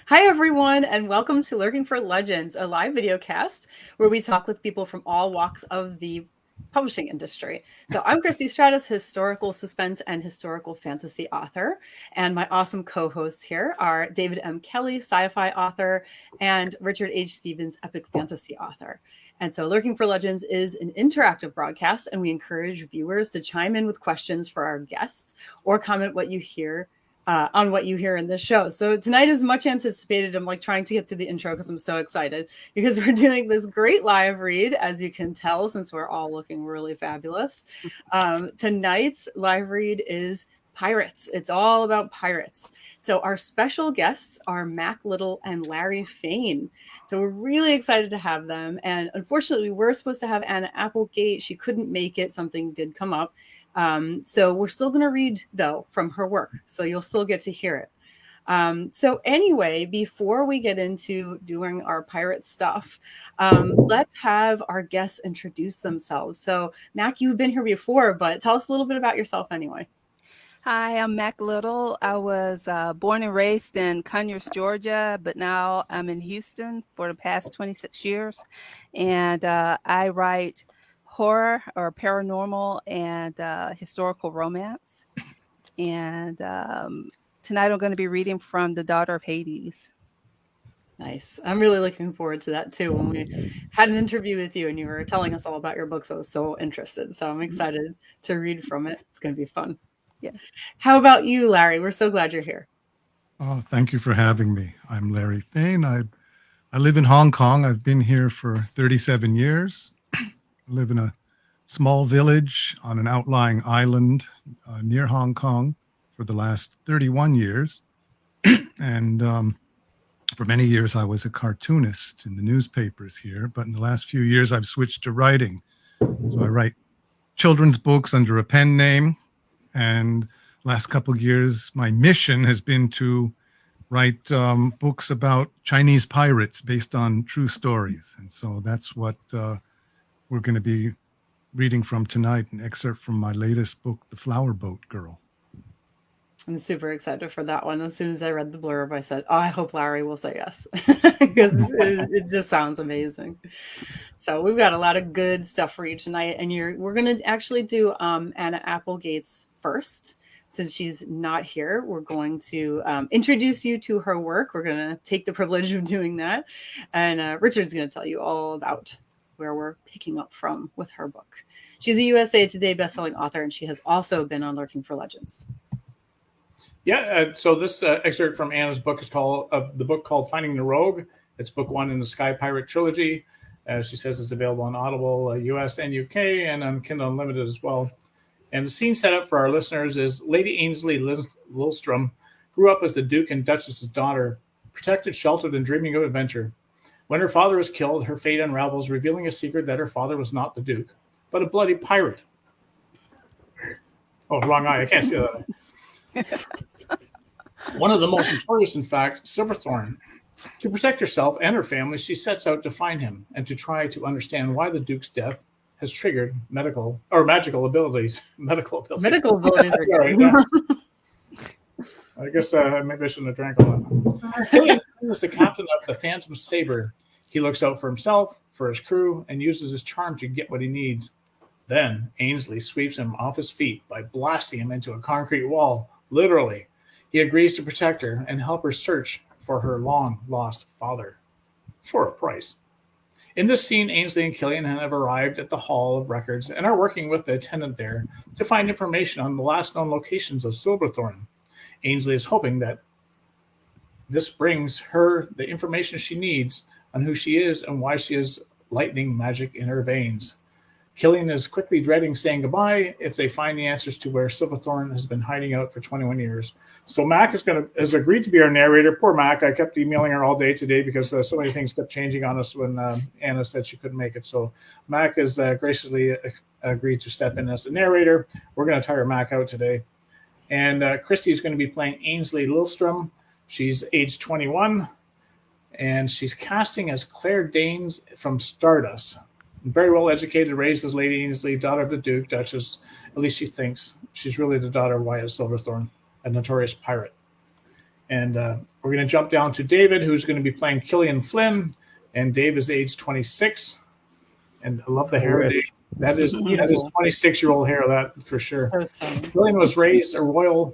Hi, everyone, and welcome to Lurking for Legends, a live video cast where we talk with people from all walks of the publishing industry. So I'm Christie Stratos, historical suspense and historical fantasy author, and my awesome co-hosts here are David M. Kelly, sci-fi author, and Richard H. Stevens, epic fantasy author. And so Lurking for Legends is an interactive broadcast, and we encourage viewers to chime in with questions for our guests or comment what you hear on what you hear in this show. So tonight is much anticipated. I'm like trying to get to the intro because I'm so excited because we're doing this great live read, as you can tell, since we're all looking really fabulous. Tonight's live read is pirates. It's all about pirates. So our special guests are Mack Little and Larry Feign. So we're really excited to have them. And unfortunately, we were supposed to have Anna Applegate. She couldn't make it. Something did come up. So we're still going to read, though, from her work. So you'll still get to hear it. So anyway, before we get into doing our pirate stuff, let's have our guests introduce themselves. So Mac, you've been here before, but tell us a little bit about yourself anyway. Hi, I'm Mack Little. I was born and raised in Conyers, Georgia, but now I'm in Houston for the past 26 years. And I write horror or paranormal and historical romance. And tonight I'm going to be reading from The Daughter of Hades. Nice. I'm really looking forward to that too. When we had an interview with you and you were telling us all about your books, I was so interested. So I'm excited to read from it. It's going to be fun. Yes. How about you, Larry? We're so glad you're here. Oh, thank you for having me. I'm Larry Feign. I live in Hong Kong. I've been here for 37 years. I live in a small village on an outlying island near Hong Kong for the last 31 years. And for many years, I was a cartoonist in the newspapers here. But in the last few years, I've switched to writing. So I write children's books under a pen name. And last couple of years, my mission has been to write books about Chinese pirates based on true stories. And so that's what we're going to be reading from tonight, an excerpt from my latest book, The Flower Boat Girl. I'm super excited for that one. As soon as I read the blurb, I said, "Oh, I hope Larry will say yes," because it just sounds amazing. So we've got a lot of good stuff for you tonight, and we're going to actually do Anna Applegate's first. Since she's not here, we're going to introduce you to her work. We're going to take the privilege of doing that, and Richard's going to tell you all about where we're picking up from with her book. She's a USA Today bestselling author, and she has also been on Lurking for Legends. Yeah, so this excerpt from Anna's book is called the book called Finding the Rogue. It's book one in the Sky Pirate trilogy. She says it's available on Audible, US and UK, and on Kindle Unlimited as well. And the scene set up for our listeners is Lady Ainsley Lilstrom grew up as the Duke and Duchess's daughter, protected, sheltered, and dreaming of adventure. When her father is killed, her fate unravels, revealing a secret that her father was not the Duke, but a bloody pirate. Oh, wrong eye. I can't see that. One of the most notorious, in fact, Silverthorn. To protect herself and her family, she sets out to find him and to try to understand why the Duke's death has triggered magical abilities. Medical abilities are good. Yeah. I guess maybe I shouldn't have drank all that. Killian is the captain of the Phantom Saber. He looks out for himself, for his crew, and uses his charm to get what he needs. Then Ainsley sweeps him off his feet by blasting him into a concrete wall, literally. He agrees to protect her and help her search for her long-lost father, for a price. In this scene, Ainsley and Killian have arrived at the Hall of Records and are working with the attendant there to find information on the last known locations of Silverthorn. Ainsley is hoping that this brings her the information she needs on who she is and why she has lightning magic in her veins. Killian is quickly dreading saying goodbye if they find the answers to where Silverthorn has been hiding out for 21 years. So Mac has agreed to be our narrator. Poor Mac. I kept emailing her all day today because so many things kept changing on us when Anna said she couldn't make it. So Mac has graciously agreed to step in as the narrator. We're going to tire Mac out today. And Christy is going to be playing Ainsley Lilstrom. She's age 21, and she's casting as Claire Danes from Stardust. Very well educated, raised as Lady Ainsley, daughter of the Duke, Duchess. At least she thinks. She's really the daughter of Wyatt Silverthorn, a notorious pirate. And we're going to jump down to David, who's going to be playing Killian Flynn. And Dave is age 26. And I love the hair. Dave. That is 26-year-old hair, that for sure. Killian was raised a royal,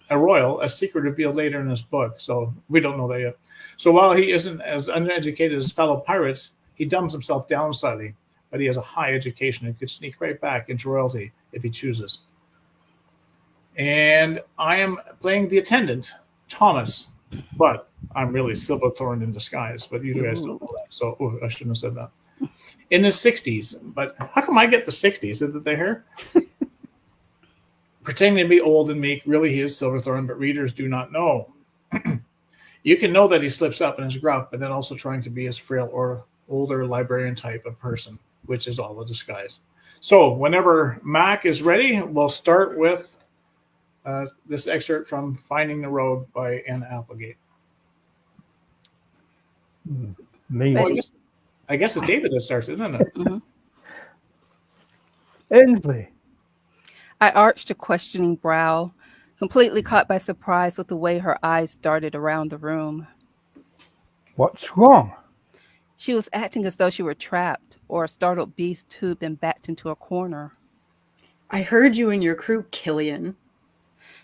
a secret revealed later in his book. So we don't know that yet. So while he isn't as uneducated as fellow pirates, he dumbs himself down slightly. But he has a high education and could sneak right back into royalty if he chooses. And I am playing the attendant, Thomas, but I'm really Silverthorn in disguise. But you guys don't know that, so I shouldn't have said that. In the 60s, but how come I get the 60s? Is it the hair? Pretending to be old and meek, really he is Silverthorn, but readers do not know. You can know that he slips up and is gruff, but then also trying to be his frail or older librarian type of person, which is all a disguise. So whenever Mac is ready, we'll start with this excerpt from Finding the Road by Anna Applegate. I guess it's David that starts, isn't it? Mm-hmm. Ainsley. I arched a questioning brow, completely caught by surprise with the way her eyes darted around the room. What's wrong? She was acting as though she were trapped, or a startled beast who'd been backed into a corner. I heard you and your crew, Killian.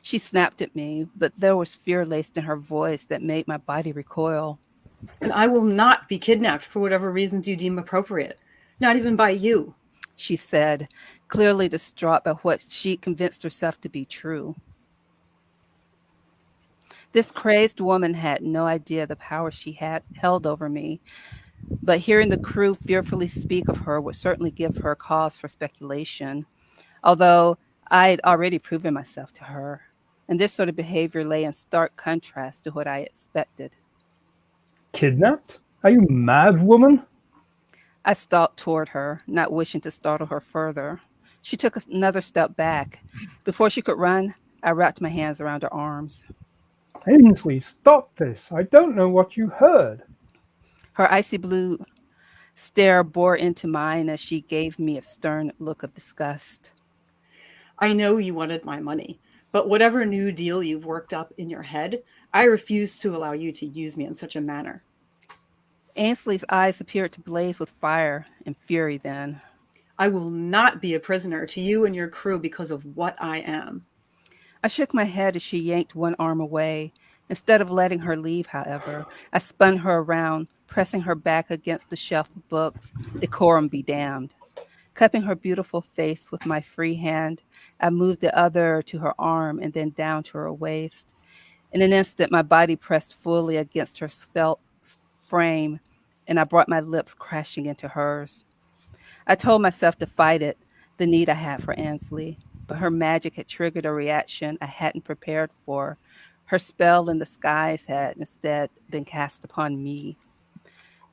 She snapped at me, but there was fear laced in her voice that made my body recoil. And I will not be kidnapped for whatever reasons you deem appropriate. Not even by you, she said, clearly distraught by what she convinced herself to be true. This crazed woman had no idea the power she had held over me, but hearing the crew fearfully speak of her would certainly give her cause for speculation, although I'd already proven myself to her, and this sort of behavior lay in stark contrast to what I expected. Kidnapped? Are you mad, woman? I stalked toward her, not wishing to startle her further. She took another step back. Before she could run, I wrapped my hands around her arms. Ainsley, stop this. I don't know what you heard. Her icy blue stare bore into mine as she gave me a stern look of disgust. I know you wanted my money, but whatever new deal you've worked up in your head, I refuse to allow you to use me in such a manner. Ainsley's eyes appeared to blaze with fire and fury then. I will not be a prisoner to you and your crew because of what I am. I shook my head as she yanked one arm away. Instead of letting her leave, however, I spun her around, pressing her back against the shelf of books, decorum be damned. Cupping her beautiful face with my free hand, I moved the other to her arm and then down to her waist. In an instant, my body pressed fully against her svelte frame, and I brought my lips crashing into hers. I told myself to fight it, the need I had for Ainsley, but her magic had triggered a reaction I hadn't prepared for. Her spell in the skies had instead been cast upon me.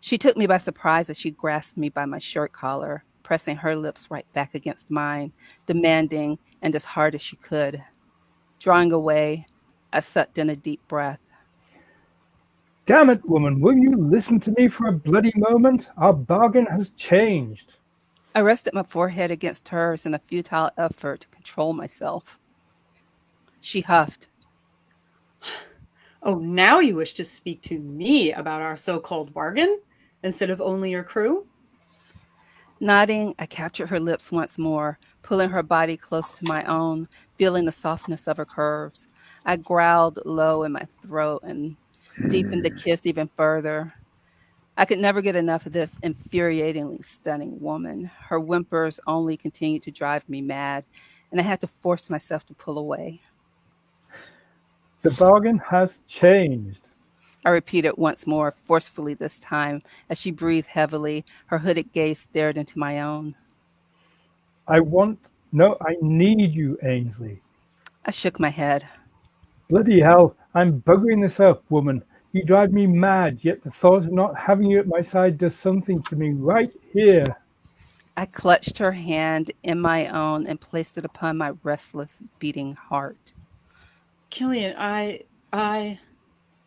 She took me by surprise as she grasped me by my shirt collar, pressing her lips right back against mine, demanding and as hard as she could. Drawing away, I sucked in a deep breath. Damn it, woman, will you listen to me for a bloody moment? Our bargain has changed. I rested my forehead against hers in a futile effort to control myself. She huffed. Oh, now you wish to speak to me about our so-called bargain instead of only your crew? Nodding, I captured her lips once more, pulling her body close to my own, feeling the softness of her curves. I growled low in my throat and deepened the kiss even further. I could never get enough of this infuriatingly stunning woman. Her whimpers only continued to drive me mad, and I had to force myself to pull away. The bargain has changed, I repeated once more, forcefully this time, as she breathed heavily. Her hooded gaze stared into my own. I need you, Ainsley. I shook my head. Bloody hell, I'm buggering this up, woman. You drive me mad, yet the thought of not having you at my side does something to me right here. I clutched her hand in my own and placed it upon my restless, beating heart. Killian, I...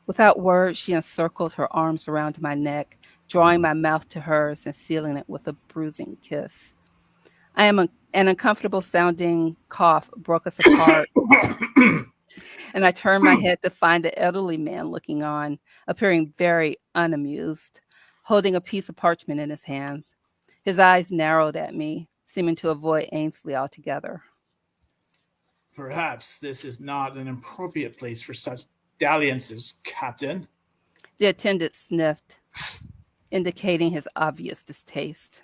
Without words, she encircled her arms around my neck, drawing my mouth to hers and sealing it with a bruising kiss. An uncomfortable sounding cough broke us apart And I turned my head to find an elderly man looking on, appearing very unamused, holding a piece of parchment in his hands. His eyes narrowed at me, seeming to avoid Ainsley altogether. Perhaps this is not an appropriate place for such dalliances, Captain. The attendant sniffed, indicating his obvious distaste.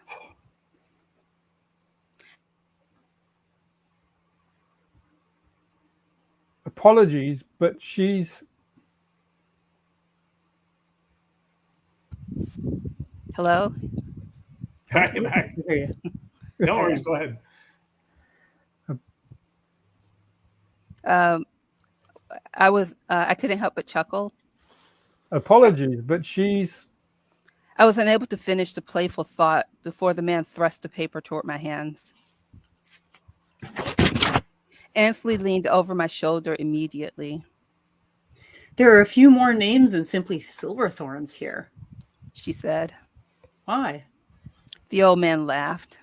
Apologies, but she's... Hello? Hi, Mac. No worries, go ahead. I couldn't help but chuckle. Apologies, but she's... I was unable to finish the playful thought before the man thrust the paper toward my hands. Ainsley leaned over my shoulder immediately. There are a few more names than simply Silverthorns here, she said. Why? The old man laughed.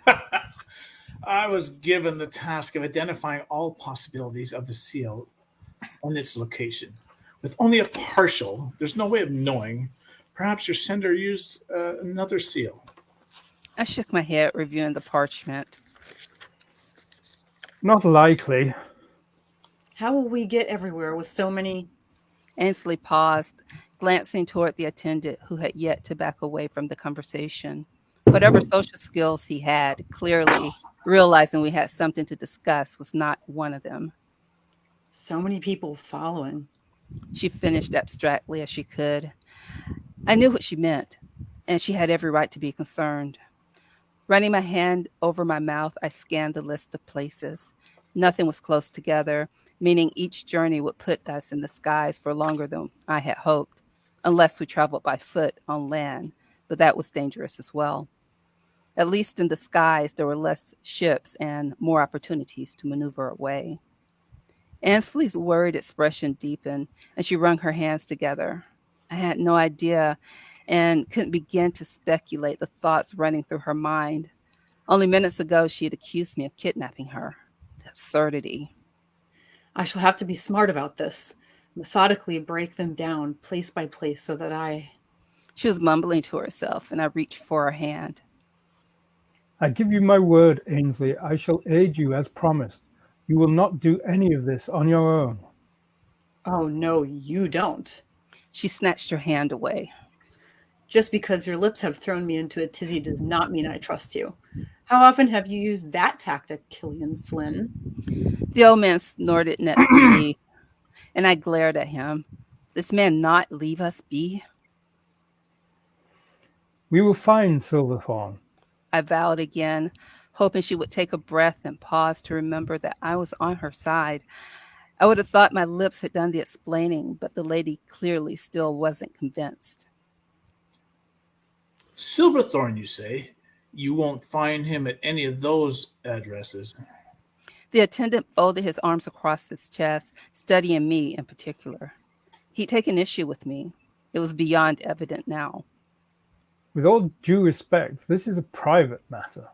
I was given the task of identifying all possibilities of the seal and its location. With only a partial, there's no way of knowing. Perhaps your sender used another seal. I shook my head, reviewing the parchment. Not likely. How will we get everywhere with so many? Ainsley paused, glancing toward the attendant who had yet to back away from the conversation. Whatever social skills he had, clearly realizing we had something to discuss was not one of them. So many people following. She finished abstractly as she could. I knew what she meant, and she had every right to be concerned. Running my hand over my mouth, I scanned the list of places. Nothing was close together, meaning each journey would put us in the skies for longer than I had hoped, unless we traveled by foot on land, but that was dangerous as well. At least in the skies, there were less ships and more opportunities to maneuver away. Ainsley's worried expression deepened, and she wrung her hands together. I had no idea and couldn't begin to speculate the thoughts running through her mind. Only minutes ago, she had accused me of kidnapping her. The absurdity. I shall have to be smart about this. Methodically break them down place by place so that I... She was mumbling to herself, and I reached for her hand. I give you my word, Ainsley, I shall aid you as promised. You will not do any of this on your own. Oh, no, you don't. She snatched her hand away. Just because your lips have thrown me into a tizzy does not mean I trust you. How often have you used that tactic, Killian Flynn? The old man snorted next to me, and I glared at him. This man not leave us be? We will find Silverthorn. I vowed again, hoping she would take a breath and pause to remember that I was on her side. I would have thought my lips had done the explaining, but the lady clearly still wasn't convinced. Silverthorn, you say? You won't find him at any of those addresses. The attendant folded his arms across his chest, studying me in particular. He'd taken issue with me. It was beyond evident now. With all due respect, this is a private matter.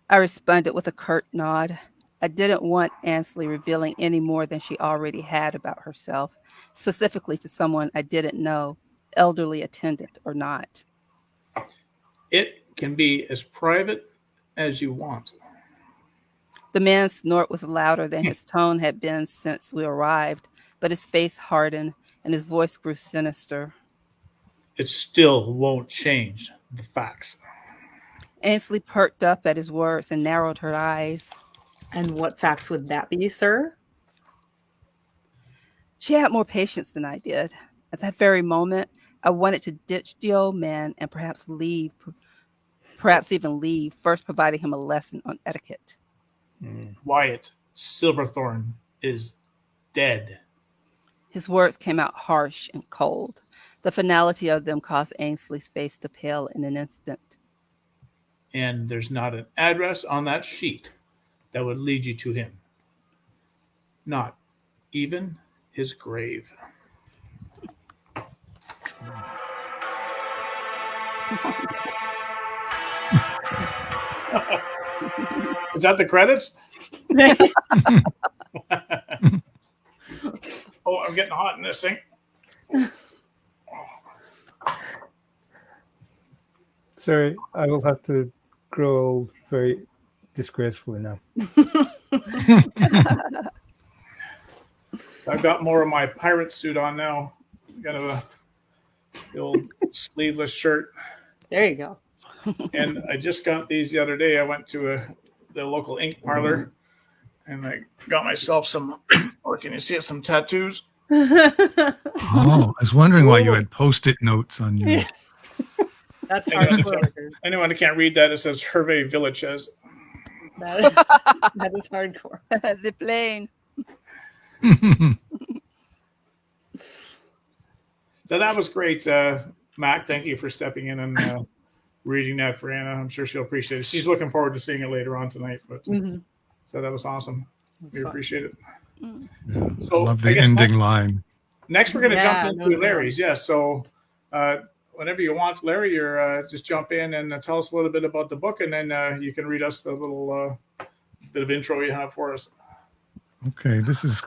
I responded with a curt nod. I didn't want Ainsley revealing any more than she already had about herself, specifically to someone I didn't know, elderly attendant or not. It can be as private as you want. The man's snort was louder than his tone had been since we arrived, but his face hardened and his voice grew sinister. It still won't change the facts. Ainsley perked up at his words and narrowed her eyes. And what facts would that be, sir? She had more patience than I did. At that very moment, I wanted to ditch the old man and perhaps even leave, first providing him a lesson on etiquette. Wyatt Silverthorn is dead. His words came out harsh and cold. The finality of them caused Ainsley's face to pale in an instant. And there's not an address on that sheet that would lead you to him. Not even his grave. Is that the credits? I'm getting hot in this thing. Sorry, I will have to grow old very disgracefully now. I've got more of my pirate suit on now. Kind of the old sleeveless shirt. There you go. And I just got these the other day. I went to the local ink parlor, and I got myself some, or can you see it, some tattoos. Oh, I was wondering why you had Post-it notes on you. That's hardcore. Anyone who can't read that, it says Hervé Villachez. That is hardcore. The plane. So that was great, Mac. Thank you for stepping in and reading that for Anna. I'm sure she'll appreciate it. She's looking forward to seeing it later on tonight. But so that was awesome. We appreciate it. Yeah, So I love the ending next, line. Next, we're going to jump into Larry's. Yeah. So whenever you want, Larry, you're just jump in and tell us a little bit about the book, and then you can read us the little bit of intro you have for us. Okay, this is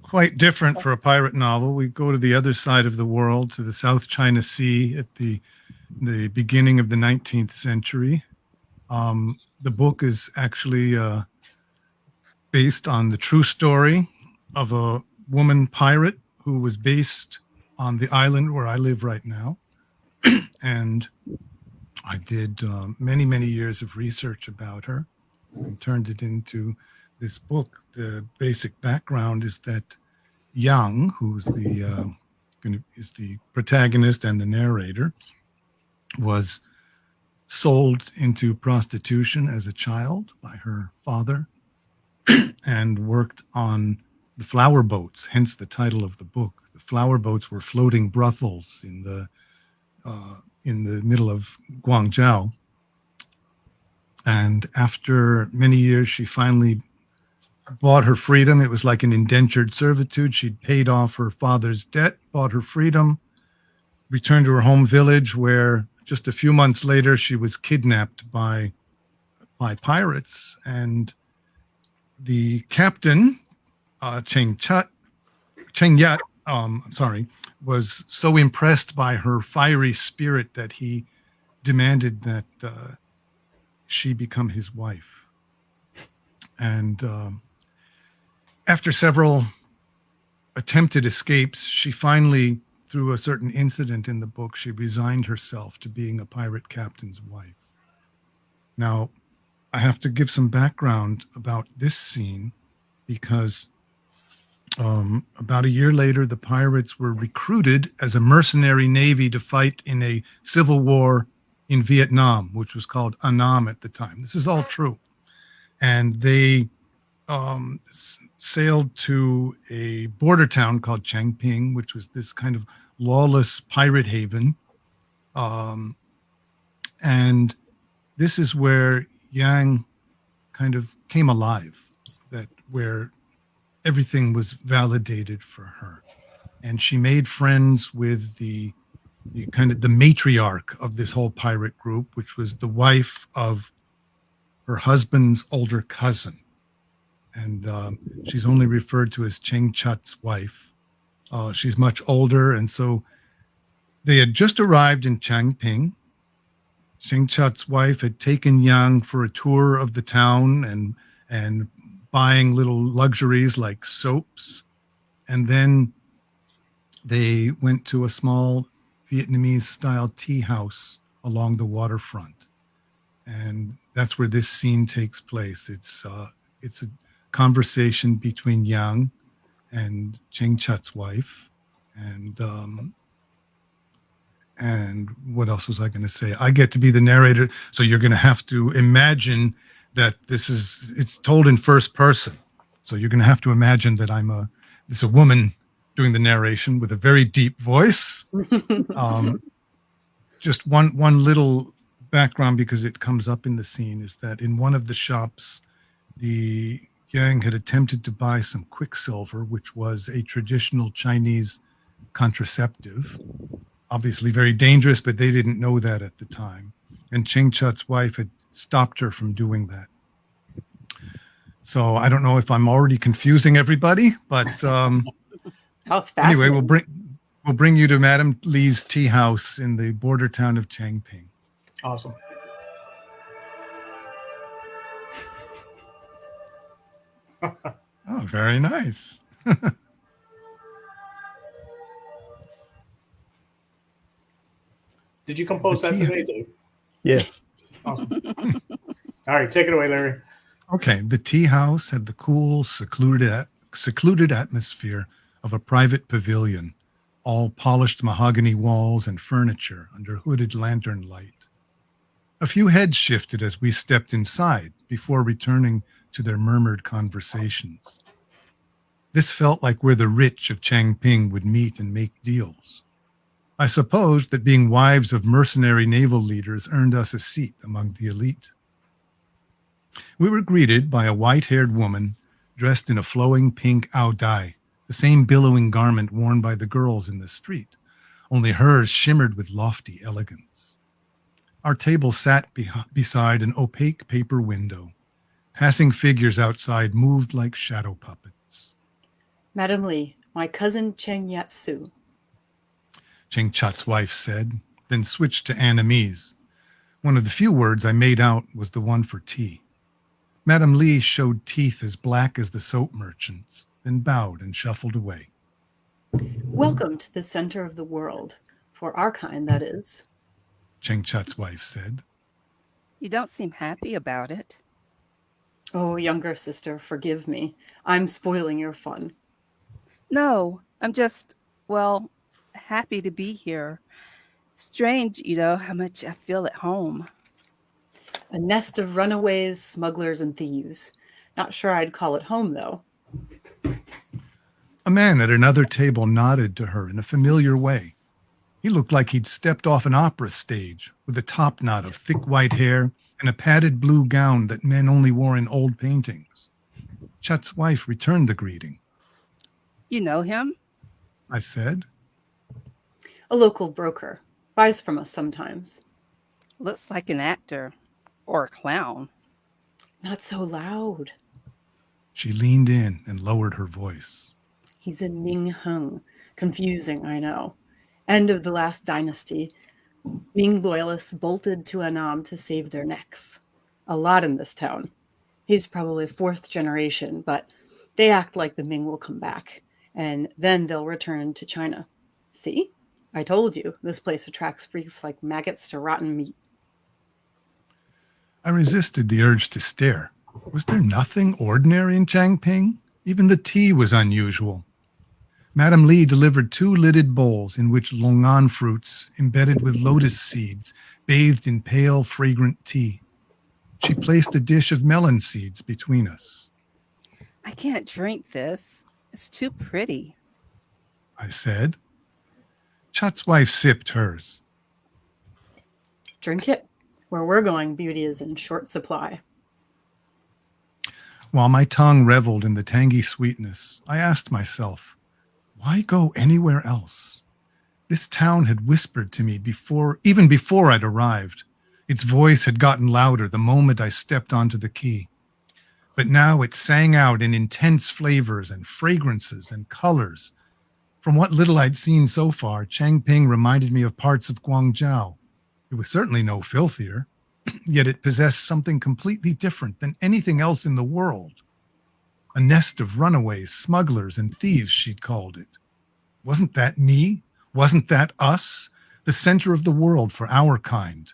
quite different for a pirate novel. We go to the other side of the world, to the South China Sea at the beginning of the 19th century. The book is actually based on the true story of a woman pirate who was based on the island where I live right now. And I did many, many years of research about her and turned it into this book. The basic background is that Yang, who's is the protagonist and the narrator, was sold into prostitution as a child by her father and worked on the flower boats, hence the title of the book. The flower boats were floating brothels in the middle of Guangzhou. And after many years, she finally bought her freedom. It was like an indentured servitude. She'd paid off her father's debt, bought her freedom, returned to her home village, where just a few months later, she was kidnapped by pirates. And the captain, Cheng Yat, was so impressed by her fiery spirit that he demanded that she become his wife. And after several attempted escapes, she finally, through a certain incident in the book, she resigned herself to being a pirate captain's wife. Now, I have to give some background about this scene because about a year later, the pirates were recruited as a mercenary navy to fight in a civil war in Vietnam, which was called Annam at the time. This is all true. And they sailed to a border town called Changping, which was this kind of lawless pirate haven. And this is where Yang kind of came alive, where everything was validated for her. And she made friends with the matriarch of this whole pirate group, which was the wife of her husband's older cousin. And she's only referred to as Cheng Chut's wife. She's much older. And so they had just arrived in Changping. Cheng Chut's wife had taken Yang for a tour of the town and buying little luxuries like soaps. And then they went to a small Vietnamese-style tea house along the waterfront. And that's where this scene takes place. It's a conversation between Yang and Cheng Chut's wife. And what else was I going to say? I get to be the narrator, so you're going to have to imagine that it's told in first person. So you're going to have to imagine that it's a woman doing the narration with a very deep voice. Just one little background, because it comes up in the scene, is that in one of the shops, the Yang had attempted to buy some quicksilver, which was a traditional Chinese contraceptive. Obviously very dangerous, but they didn't know that at the time. And Cheng Chut's wife had stopped her from doing that. So I don't know if I'm already confusing everybody, but Oh, it's Anyway, fascinating. we'll bring you to Madam Lee's tea house in the border town of Changping. Awesome. Oh, very nice. Did you compose that today, Dave? Yes. Awesome. All right, take it away, Larry. Okay, the tea house had the cool, secluded atmosphere of a private pavilion, all polished mahogany walls and furniture under hooded lantern light. A few heads shifted as we stepped inside before returning to their murmured conversations. This felt like where the rich of Changping would meet and make deals. I supposed that being wives of mercenary naval leaders earned us a seat among the elite. We were greeted by a white-haired woman dressed in a flowing pink ao dai, the same billowing garment worn by the girls in the street, only hers shimmered with lofty elegance. Our table sat beside an opaque paper window. Passing figures outside moved like shadow puppets. Madam Lee, my cousin Cheng Yat-su. Cheng Chat's wife said, then switched to Annamese. One of the few words I made out was the one for tea. Madam Lee showed teeth as black as the soap merchant's, then bowed and shuffled away. Welcome to the center of the world. For our kind, that is. Cheng Chat's wife said. You don't seem happy about it. Oh, younger sister, forgive me. I'm spoiling your fun. No, I'm just, well, happy to be here. Strange, how much I feel at home. A nest of runaways, smugglers, and thieves. Not sure I'd call it home, though. A man at another table nodded to her in a familiar way. He looked like he'd stepped off an opera stage with a topknot of thick white hair and a padded blue gown that men only wore in old paintings. Chat's wife returned the greeting. You know him? I said. A local broker. Buys from us sometimes. Looks like an actor. Or a clown. Not so loud. She leaned in and lowered her voice. He's a Ming Hung. Confusing, I know. End of the last dynasty. Ming loyalists bolted to Annam to save their necks. A lot in this town. He's probably fourth generation, but they act like the Ming will come back, and then they'll return to China. See? I told you, this place attracts freaks like maggots to rotten meat. I resisted the urge to stare. Was there nothing ordinary in Changping? Even the tea was unusual. Madam Lee delivered 2 lidded bowls in which longan fruits, embedded with lotus seeds, bathed in pale, fragrant tea. She placed a dish of melon seeds between us. I can't drink this. It's too pretty. I said. Chat's wife sipped hers. Drink it. Where we're going, beauty is in short supply. While my tongue reveled in the tangy sweetness, I asked myself, why go anywhere else? This town had whispered to me even before I'd arrived. Its voice had gotten louder the moment I stepped onto the quay. But now it sang out in intense flavors and fragrances and colors. From what little I'd seen so far, Changping reminded me of parts of Guangzhou. It was certainly no filthier, yet it possessed something completely different than anything else in the world. A nest of runaways, smugglers, and thieves, she'd called it. Wasn't that me? Wasn't that us? The center of the world for our kind.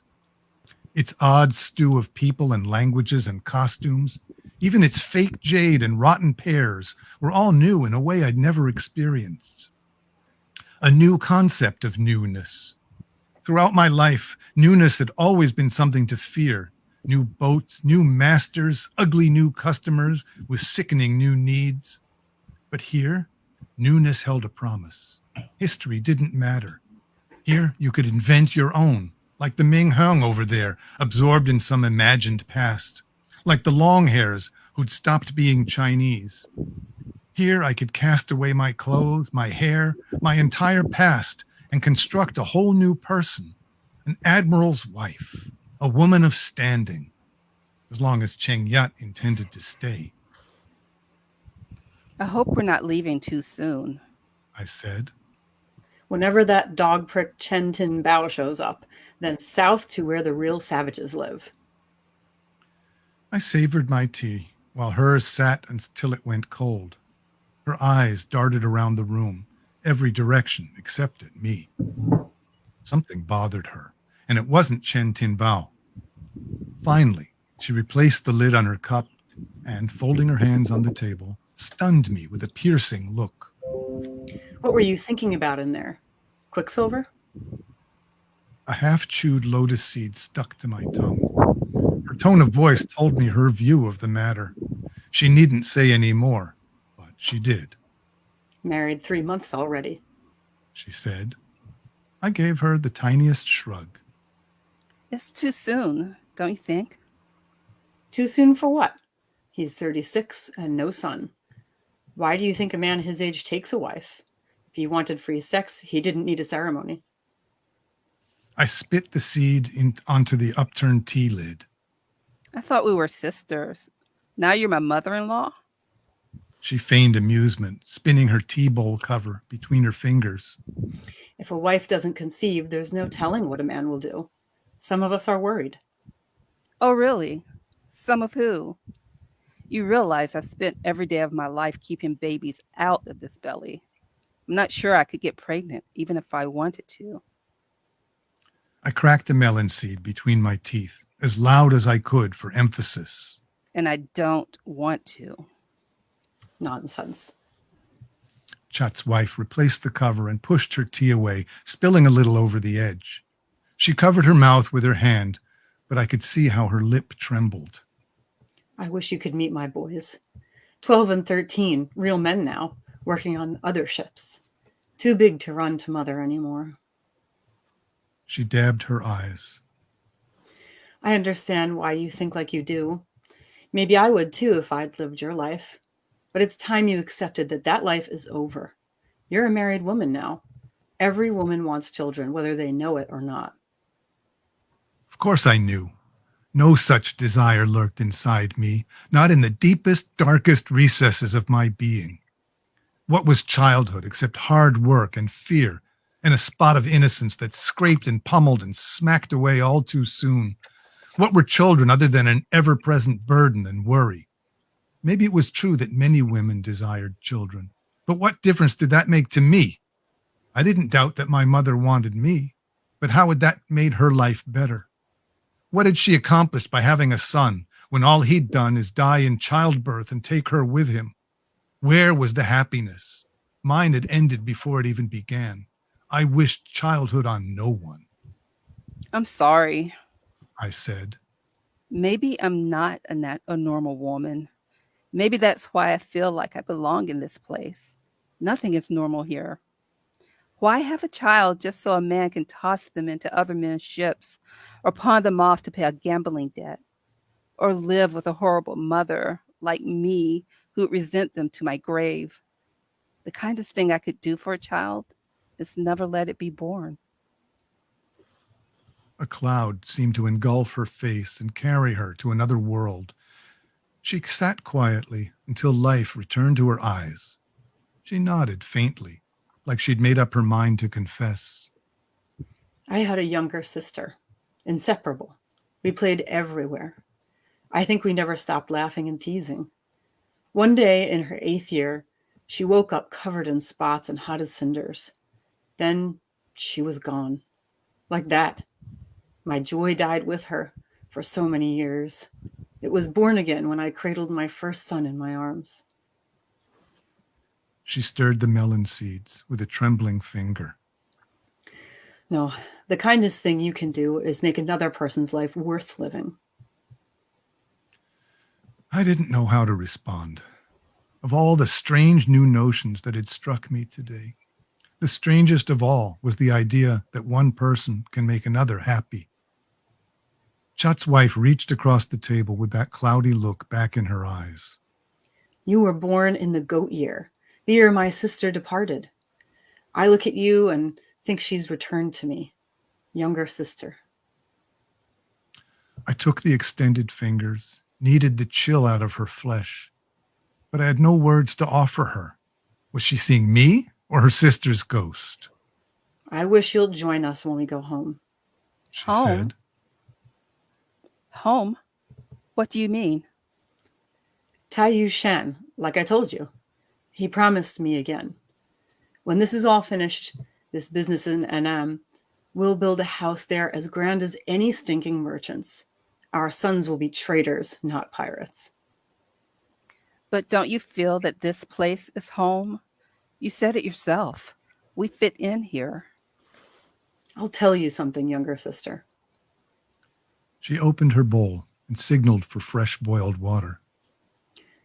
Its odd stew of people and languages and costumes, even its fake jade and rotten pears, were all new in a way I'd never experienced. A new concept of newness. Throughout my life, newness had always been something to fear. New boats, new masters, ugly new customers with sickening new needs. But here, newness held a promise. History didn't matter. Here, you could invent your own, like the Ming Hung over there, absorbed in some imagined past, like the long hairs who'd stopped being Chinese. Here, I could cast away my clothes, my hair, my entire past, and construct a whole new person, an admiral's wife, a woman of standing, as long as Cheng Yat intended to stay. I hope we're not leaving too soon. I I said. Whenever that dog prick Chen Tin Bao shows up, then south to where the real savages live. I savored my tea while hers sat until it went cold. Her eyes darted around the room, every direction except at me. Something bothered her, and it wasn't Chen Tin Bao. Finally, she replaced the lid on her cup and, folding her hands on the table, stunned me with a piercing look. What were you thinking about in there? Quicksilver? A half-chewed lotus seed stuck to my tongue. Her tone of voice told me her view of the matter. She needn't say any more, but she did. Married 3 months already. She said. I gave her the tiniest shrug. It's too soon, don't you think? Too soon for what? He's 36 and no son. Why do you think a man his age takes a wife? If he wanted free sex, he didn't need a ceremony. I spit the seed onto the upturned tea lid. I thought we were sisters. Now you're my mother-in-law? She feigned amusement, spinning her tea bowl cover between her fingers. If a wife doesn't conceive, there's no telling what a man will do. Some of us are worried. Oh, really? Some of who? You realize I've spent every day of my life keeping babies out of this belly. I'm not sure I could get pregnant, even if I wanted to. I cracked a melon seed between my teeth, as loud as I could for emphasis. And I don't want to. Nonsense. Chat's wife replaced the cover and pushed her tea away, spilling a little over the edge. She covered her mouth with her hand, but I could see how her lip trembled. I wish you could meet my boys. 12 and 13, real men now, working on other ships. Too big to run to mother anymore. She dabbed her eyes. I understand why you think like you do. Maybe I would too if I'd lived your life. But it's time you accepted that that life is over. You're a married woman now. Every woman wants children, whether they know it or not. Of course I knew. No such desire lurked inside me, not in the deepest, darkest recesses of my being. What was childhood except hard work and fear and a spot of innocence that scraped and pummeled and smacked away all too soon? What were children other than an ever-present burden and worry? Maybe it was true that many women desired children, but what difference did that make to me? I didn't doubt that my mother wanted me, but how had that made her life better? What had she accomplished by having a son when all he'd done is die in childbirth and take her with him? Where was the happiness? Mine had ended before it even began. I wished childhood on no one. I'm sorry. I said. Maybe I'm not a normal woman. Maybe that's why I feel like I belong in this place. Nothing is normal here. Why have a child just so a man can toss them into other men's ships or pawn them off to pay a gambling debt? Or live with a horrible mother like me who would resent them to my grave? The kindest thing I could do for a child is never let it be born. A cloud seemed to engulf her face and carry her to another world. She sat quietly until life returned to her eyes. She nodded faintly, like she'd made up her mind to confess. I had a younger sister, inseparable. We played everywhere. I think we never stopped laughing and teasing. One day in her 8th year, she woke up covered in spots and hot as cinders. Then she was gone. Like that. My joy died with her for so many years. It was born again when I cradled my first son in my arms. She stirred the melon seeds with a trembling finger. No, the kindest thing you can do is make another person's life worth living. I didn't know how to respond. Of all the strange new notions that had struck me today, the strangest of all was the idea that one person can make another happy. Chat's wife reached across the table with that cloudy look back in her eyes. You were born in the goat year, the year my sister departed. I look at you and think she's returned to me, younger sister. I took the extended fingers, kneaded the chill out of her flesh, but I had no words to offer her. Was she seeing me or her sister's ghost. I wish you'll join us when we go home. She Home? said. Home? What do you mean? Tai Shan, like I told you. He promised me again. When this is all finished, this business in NM, we'll build a house there as grand as any stinking merchant's. Our sons will be traders, not pirates. But don't you feel that this place is home? You said it yourself. We fit in here. I'll tell you something, younger sister. She opened her bowl and signaled for fresh boiled water.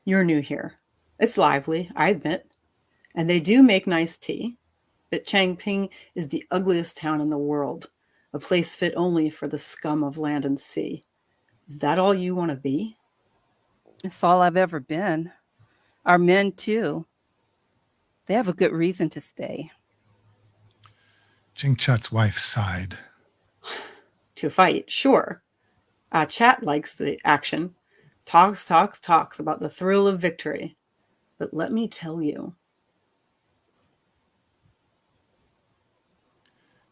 You're new here. It's lively, I admit. And they do make nice tea. But Changping is the ugliest town in the world, a place fit only for the scum of land and sea. Is that all you want to be? It's all I've ever been. Our men, too. They have a good reason to stay. Ching Chat's wife sighed. To fight, sure. Chat likes the action. Talks about the thrill of victory. But let me tell you.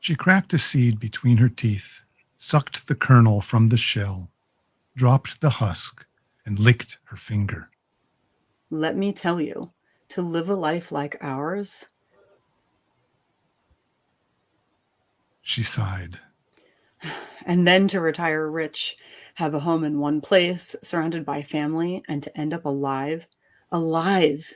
She cracked a seed between her teeth, sucked the kernel from the shell, dropped the husk, and licked her finger. Let me tell you, to live a life like ours. She sighed. And then to retire rich, have a home in one place, surrounded by family, and to end up alive. Alive.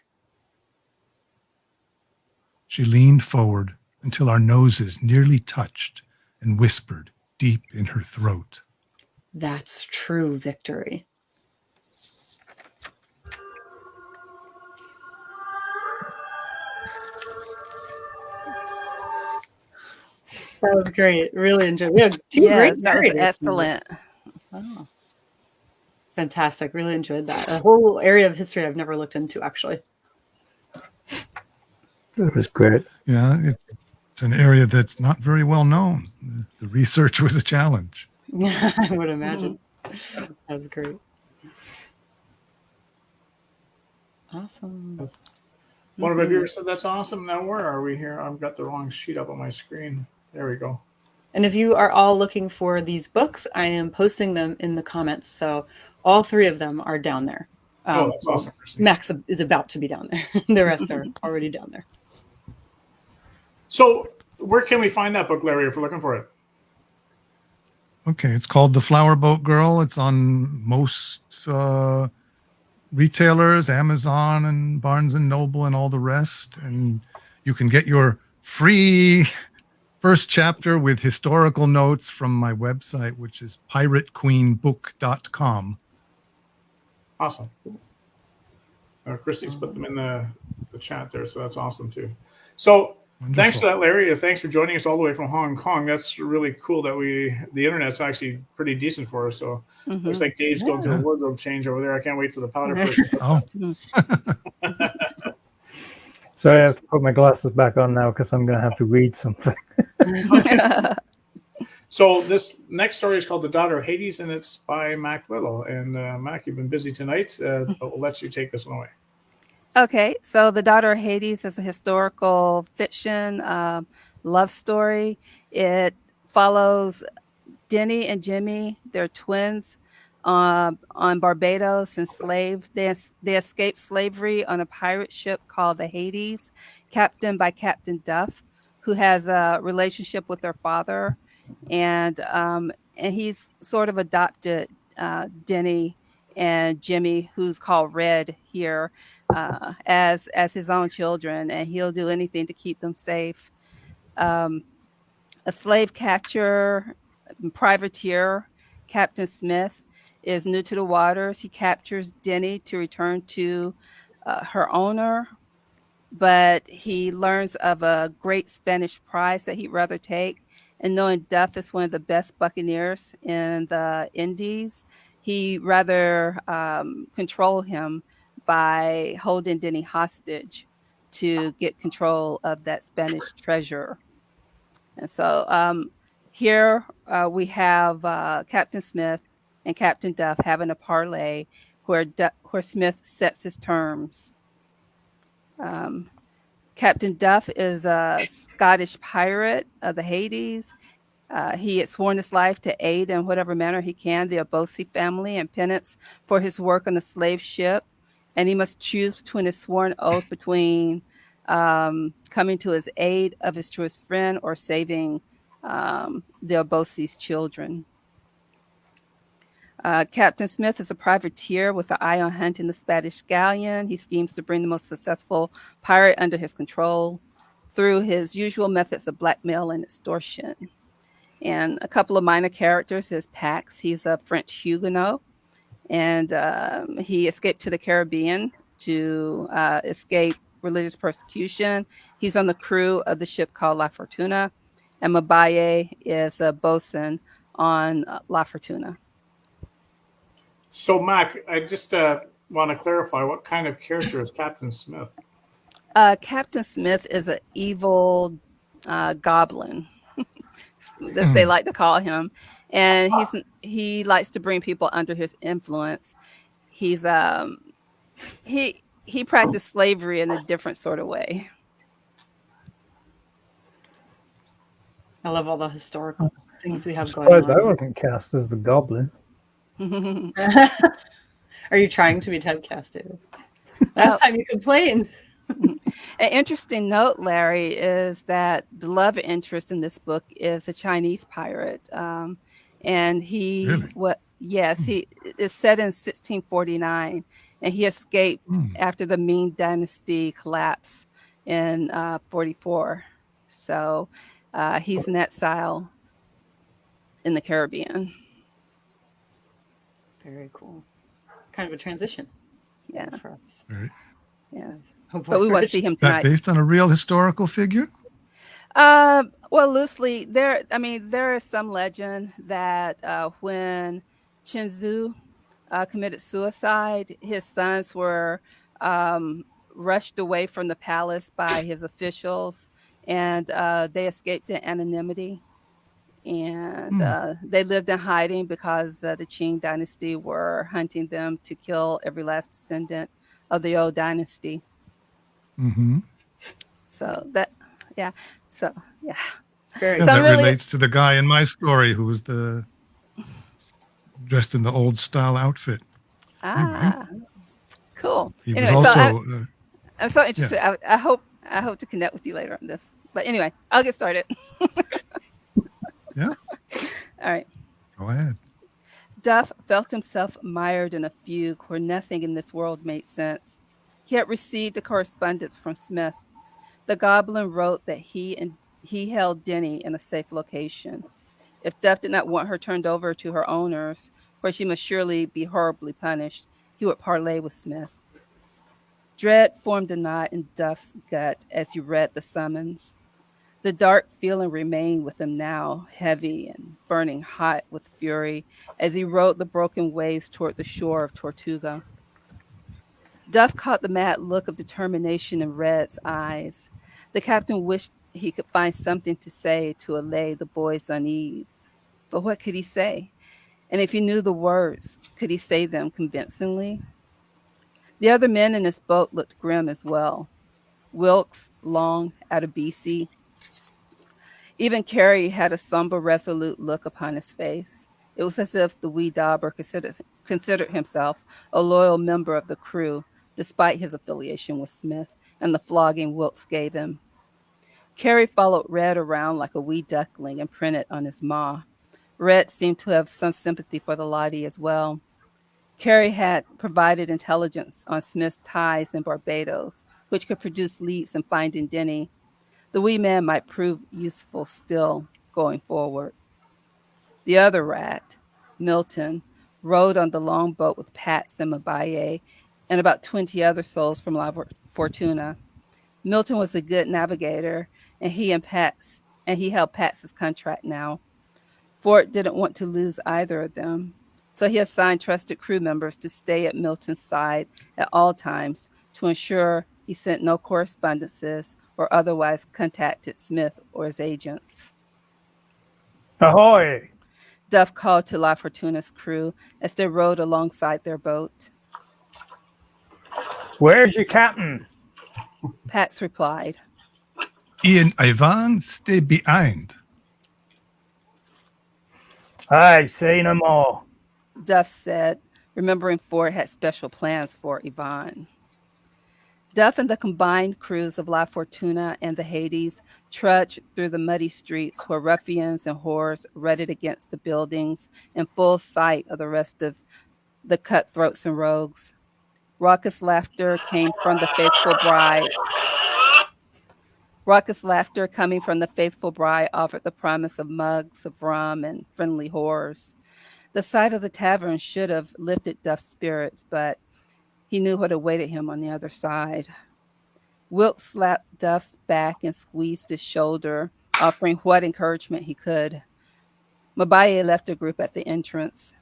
She leaned forward until our noses nearly touched and whispered deep in her throat. That's true victory. That was great. Really enjoyed. We have two great Yes, that was narrators. excellent. Oh, fantastic. Really enjoyed that. A whole area of history I've never looked into, actually. That was great. Yeah, it's an area that's not very well known. The research was a challenge. I would imagine. That's great. Awesome. One of our viewers said that's awesome. Now where are we here? I've got the wrong sheet up on my screen. There we go. And if you are all looking for these books, I am posting them in the comments. So all three of them are down there. That's awesome, Christie. Max is about to be down there. The rest are already down there. So where can we find that book, Larry, if we're looking for it? Okay, it's called The Flower Boat Girl. It's on most retailers, Amazon and Barnes and Noble and all the rest. And you can get your free first chapter with historical notes from my website, which is piratequeenbook.com. Awesome. Christie's put them in the chat there, so that's awesome too. So Wonderful. Thanks for that, Larry. Thanks for joining us all the way from Hong Kong. That's really cool that the internet's actually pretty decent for us. So looks like Dave's going through a wardrobe change over there. I can't wait till the powder person. Oh. So I have to put my glasses back on now because I'm going to have to read something. So this next story is called The Daughter of Hades, and it's by Mack Little. And Mack, you've been busy tonight, but we'll let you take this one away. Okay, so The Daughter of Hades is a historical fiction love story. It follows Denny and Jimmy. They're twins on Barbados, enslaved. They escaped slavery on a pirate ship called the Hades, captained by Captain Duff, who has a relationship with their father, and he's sort of adopted Denny and Jimmy, who's called Red here, as his own children, and he'll do anything to keep them safe. A slave catcher, privateer, Captain Smith, is new to the waters. He captures Denny to return to her owner, but he learns of a great Spanish prize that he'd rather take. And knowing Duff is one of the best buccaneers in the Indies, he rather control him by holding Denny hostage to get control of that Spanish treasure. And so here we have Captain Smith and Captain Duff having a parlay where Smith sets his terms. Captain Duff is a Scottish pirate of the Hades. He had sworn his life to aid in whatever manner he can the Abosi family in penance for his work on the slave ship. And he must choose between his sworn oath between coming to his aid of his truest friend or saving the Abosi's children. Captain Smith is a privateer with an eye on hunting the Spanish galleon. He schemes to bring the most successful pirate under his control through his usual methods of blackmail and extortion. And a couple of minor characters is Pax. He's a French Huguenot, and he escaped to the Caribbean to escape religious persecution. He's on the crew of the ship called La Fortuna, and Mabaye is a bosun on La Fortuna. So, Mac, I just want to clarify, what kind of character is Captain Smith? Captain Smith is an evil goblin, as they like to call him, and he likes to bring people under his influence. He's he practiced slavery in a different sort of way. I love all the historical things we have going Surprised I on. wasn't cast as the goblin. Are you trying to be typecasted? Last time you complained. An interesting note, Larry, is that the love interest in this book is a Chinese pirate, and he Really? he is set in 1649, and he escaped after the Ming Dynasty collapse in 44. So he's an exile in the Caribbean. Very cool. Kind of a transition. Yeah. For us. Right. Yeah. Oh, But we want to see him Is that tonight. based on a real historical figure? Well, loosely, there is some legend that when Chenzu committed suicide, his sons were rushed away from the palace by his officials, and they escaped in anonymity. And they lived in hiding because the Qing dynasty were hunting them to kill every last descendant of the old dynasty. Mm-hmm. So that, yeah. So, yeah. Very Yeah, So that I'm really, relates to the guy in my story who was dressed in the old style outfit. cool. He Anyway, was so also I'm so interested. I hope to connect with you later on this. But anyway, I'll get started. yeah. All right. Go ahead. Duff felt himself mired in a fugue where nothing in this world made sense. He had received a correspondence from Smith. The goblin wrote that he held Denny in a safe location. If Duff did not want her turned over to her owners, where she must surely be horribly punished, he would parley with Smith. Dread formed a knot in Duff's gut as he read the summons. The dark feeling remained with him now, heavy and burning hot with fury, as he rode the broken waves toward the shore of Tortuga. Duff caught the mad look of determination in Red's eyes. The captain wished he could find something to say to allay the boy's unease. But what could he say? And if he knew the words, could he say them convincingly? The other men in his boat looked grim as well. Wilkes, Long, Adebisi. Even Carey had a somber, resolute look upon his face. It was as if the wee dauber considered himself a loyal member of the crew, despite his affiliation with Smith and the flogging Wilkes gave him. Carey followed Red around like a wee duckling imprinted on his maw. Red seemed to have some sympathy for the laddie as well. Carey had provided intelligence on Smith's ties in Barbados, which could produce leads in finding Denny. The wee man might prove useful still going forward. The other rat, Milton, rowed on the longboat with Pats and Mabaye and about 20 other souls from La Fortuna. Milton was a good navigator, and he held Pat's contract now. Fort didn't want to lose either of them, so he assigned trusted crew members to stay at Milton's side at all times to ensure he sent no correspondences or otherwise contacted Smith or his agents. Ahoy! Duff called to La Fortuna's crew as they rowed alongside their boat. Where's your captain? Pax replied. Ian Ivan, stay behind. I've seen 'em all. Duff said, remembering Ford had special plans for Yvonne. Duff and the combined crews of La Fortuna and the Hades trudged through the muddy streets where ruffians and whores rutted against the buildings in full sight of the rest of the cutthroats and rogues. Raucous laughter came from the faithful bride. Raucous laughter coming from the faithful bride offered the promise of mugs of rum and friendly whores. The sight of the tavern should have lifted Duff's spirits, but he knew what awaited him on the other side. Wilt slapped Duff's back and squeezed his shoulder, offering what encouragement he could. Mabaye left the group at the entrance.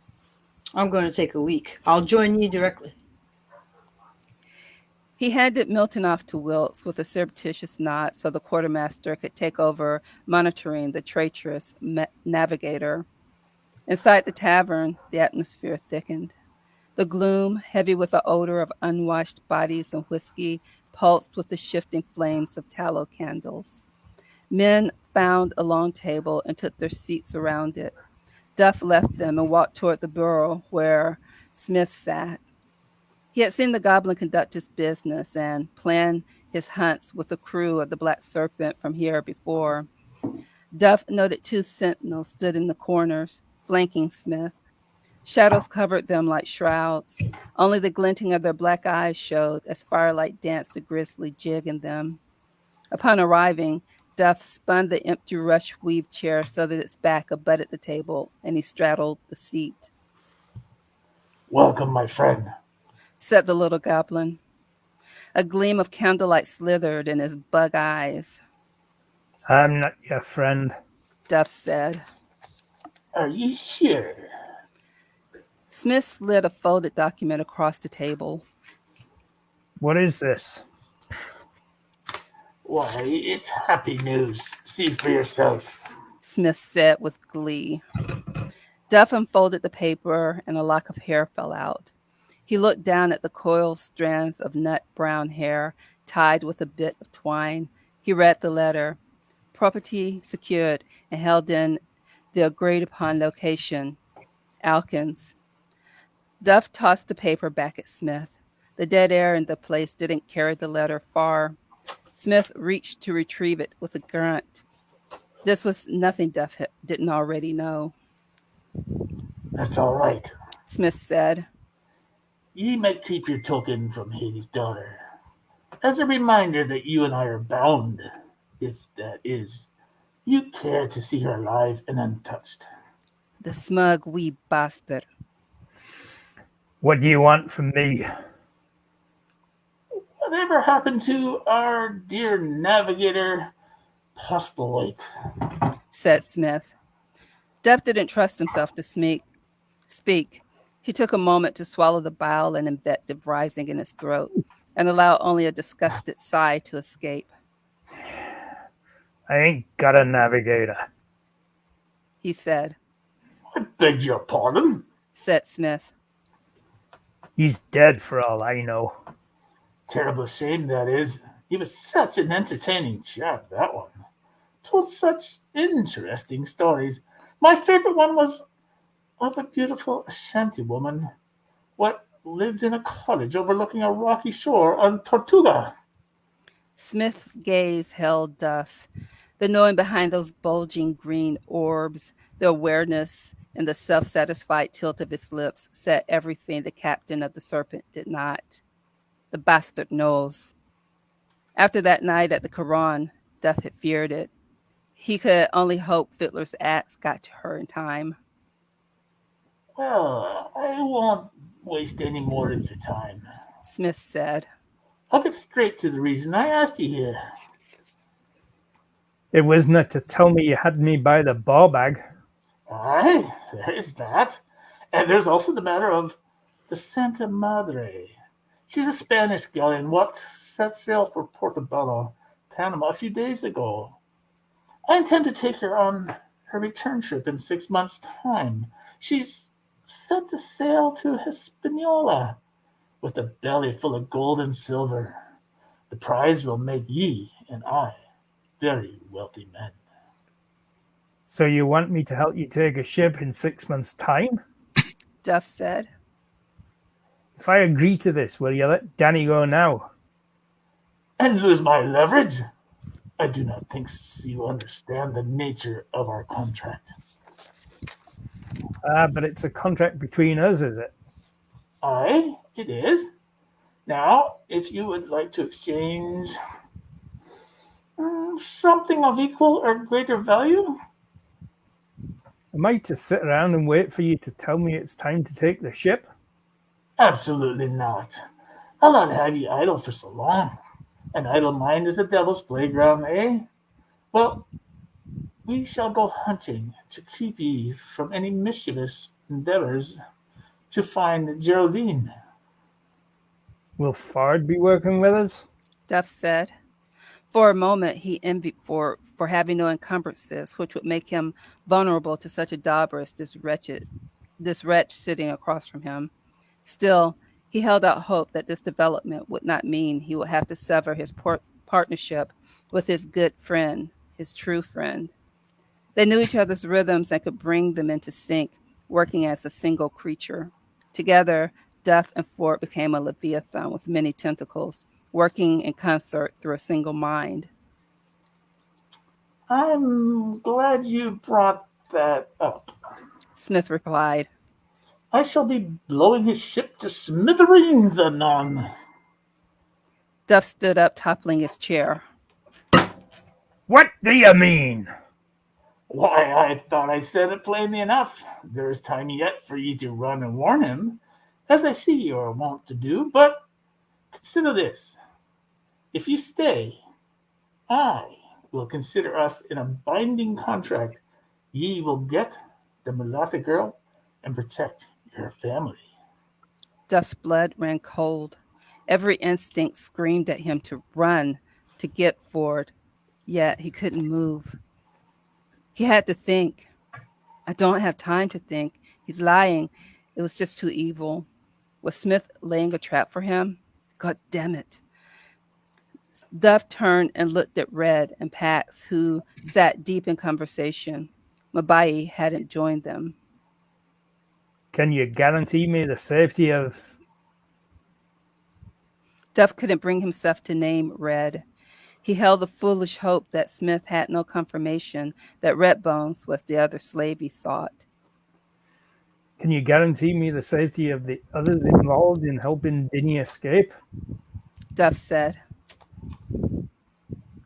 I'm going to take a leak. I'll join you directly. He handed Milton off to Wilkes with a surreptitious nod so the quartermaster could take over monitoring the traitorous navigator. Inside the tavern, the atmosphere thickened. The gloom, heavy with the odor of unwashed bodies and whiskey, pulsed with the shifting flames of tallow candles. Men found a long table and took their seats around it. Duff left them and walked toward the bureau where Smith sat. He had seen the goblin conduct his business and plan his hunts with the crew of the Black Serpent from here before. Duff noted 2 sentinels stood in the corners, flanking Smith. Shadows covered them like shrouds. Only the glinting of their black eyes showed as firelight danced a grisly jig in them. Upon arriving, Duff spun the empty rush-weave chair so that its back abutted the table, and he straddled the seat. Welcome, my friend, said the little goblin. A gleam of candlelight slithered in his bug eyes. I'm not your friend, Duff said. Are you sure? Smith slid a folded document across the table. What is this? Why, it's happy news. See for yourself, Smith said with glee. Duff unfolded the paper and a lock of hair fell out. He looked down at the coiled strands of nut brown hair tied with a bit of twine. He read the letter. Property secured and held in the agreed upon location. Alkins. Duff tossed the paper back at Smith. The dead air in the place didn't carry the letter far. Smith reached to retrieve it with a grunt. This was nothing Duff didn't already know. That's all right, Smith said. Ye might keep your token from Hades' daughter, as a reminder that you and I are bound, if that is, you care to see her alive and untouched. The smug wee bastard. What do you want from me? Whatever happened to our dear navigator, Postlewaite? Said Smith. Duff didn't trust himself to speak. He took a moment to swallow the bile and invective rising in his throat and allow only a disgusted sigh to escape. I ain't got a navigator, He said. I beg your pardon, said Smith. He's dead for all I know. Terrible shame that is. He was such an entertaining chap, that one. Told such interesting stories. My favorite one was of a beautiful Ashanti woman, what lived in a cottage overlooking a rocky shore on Tortuga. Smith's gaze held Duff. The knowing behind those bulging green orbs, the awareness and the self-satisfied tilt of his lips said everything the captain of the Serpent did not. The bastard knows. After that night at the Koran, Duff had feared it. He could only hope Fiddler's axe got to her in time. Well, I won't waste any more of your time, Smith said. I'll get straight to the reason I asked you here. It wasn't to tell me you had me by the ball bag. Aye, there's that. And there's also the matter of the Santa Madre. She's a Spanish galleon what set sail for Portobello, Panama a few days ago. I intend to take her on her return trip in 6 months' time. She's set to sail to Hispaniola with a belly full of gold and silver. The prize will make ye and I very wealthy men. So you want me to help you take a ship in 6 months' time? Duff said. If I agree to this, will you let Danny go now? And lose my leverage? I do not think you understand the nature of our contract. But it's a contract between us, is it? Aye, it is. Now, if you would like to exchange something of equal or greater value, Am I to sit around and wait for you to tell me it's time to take the ship? absolutely not. I'll not have you idle for so long. An idle mind is the devil's playground, eh? Well, we shall go hunting to keep ye from any mischievous endeavors to find Geraldine. Will Fard be working with us? Duff said. For a moment, he envied for having no encumbrances, which would make him vulnerable to such a dauber as this wretch sitting across from him. Still, he held out hope that this development would not mean he would have to sever his partnership with his good friend, his true friend. They knew each other's rhythms and could bring them into sync, working as a single creature. Together, Duff and Ford became a leviathan with many tentacles, working in concert through a single mind. I'm glad you brought that up. Smith replied. I shall be blowing his ship to smithereens anon. Duff stood up, toppling his chair. What do you mean? Why, I thought I said it plainly enough. There is time yet for ye to run and warn him, as I see you are wont to do, but consider this. If you stay, I will consider us in a binding contract. Ye will get the mulatto girl and protect your family. Duff's blood ran cold. Every instinct screamed at him to run, to get Ford, yet he couldn't move. He had to think. I don't have time to think. He's lying. It was just too evil. Was Smith laying a trap for him? God damn it. Duff turned and looked at Red and Pax, who sat deep in conversation. Mabai hadn't joined them. Can you guarantee me the safety of... Duff couldn't bring himself to name Red. He held the foolish hope that Smith had no confirmation that Redbones was the other slave he sought. Can you guarantee me the safety of the others involved in helping Dinny escape? Duff said.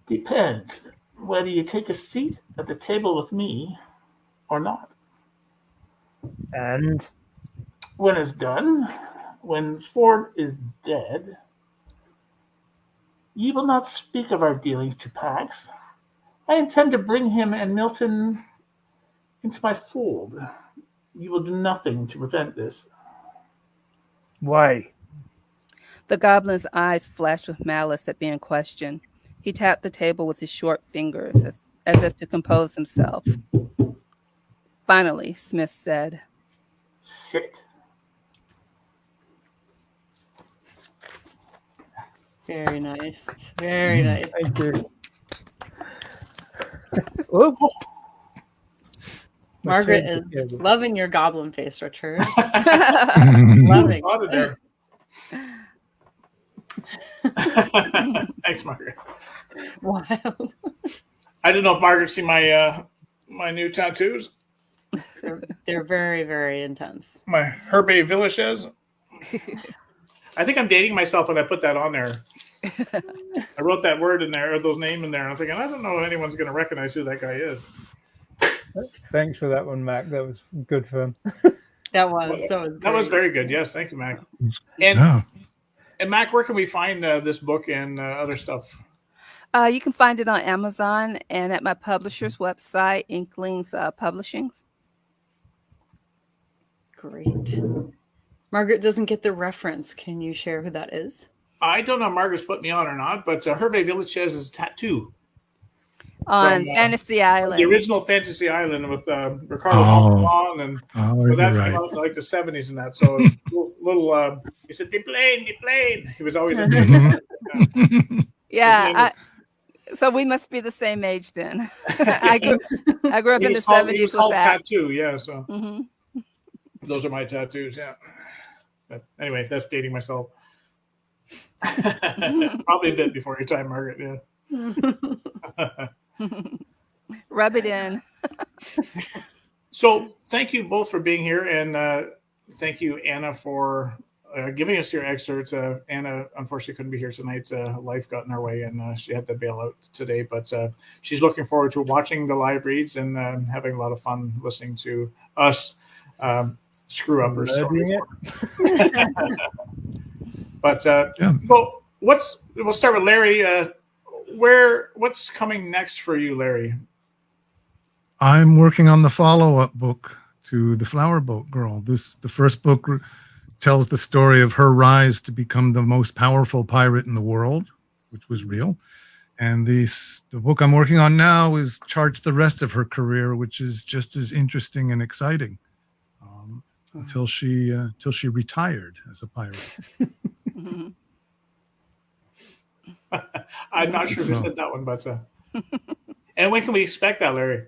Depends whether you take a seat at the table with me or not. And? When it's done, when Ford is dead, ye will not speak of our dealings to Pax. I intend to bring him and Milton into my fold. You will do nothing to prevent this. Why? The goblin's eyes flashed with malice at being questioned. He tapped the table with his short fingers as if to compose himself. Finally, Smith said, Sit. Very nice. Very nice. Thank you. Oh. Margaret is loving your goblin face, Richard. Loving it. There. Thanks, Margaret. Wild. I don't know if Margaret's seen my my new tattoos. They're very, very intense. My Herbe Villages. I think I'm dating myself when I put that on there. I wrote that word in there, or those names in there, and I'm thinking, I don't know if anyone's going to recognize who that guy is. Thanks for that one, Mac. That was good fun. That was very good. Yes, thank you, Mac. And Mac, where can we find this book and other stuff? You can find it on Amazon and at my publisher's website, Inklings Publishings. Great. Margaret doesn't get the reference. Can you share who that is? I don't know if Margaret's put me on or not, but Hervé Villachez is a tattoo. On Fantasy Island. The original Fantasy Island with Ricardo Montalban, and that came out in like the 70s and that. So little he said, the plane. He was always a So we must be the same age then. I grew up in the He was 70s with called that. Tattoo, yeah. So Hmm. those are my tattoos, yeah. But anyway, that's dating myself. Probably a bit before your time, Margaret. Yeah. Rub it in. So thank you both for being here, and thank you, Anna, for giving us your excerpts. Anna unfortunately couldn't be here tonight. Life got in her way, and she had to bail out today. But she's looking forward to watching the live reads and having a lot of fun listening to us screw up her story. But Yeah. well, we'll start with Larry. What's coming next for you, Larry? I'm working on the follow-up book to The Flower Boat Girl. The first book tells the story of her rise to become the most powerful pirate in the world, which was real. And the book I'm working on now is charts the rest of her career, which is just as interesting and exciting, until she retired as a pirate. I'm not sure who said that one, but and when can we expect that, Larry?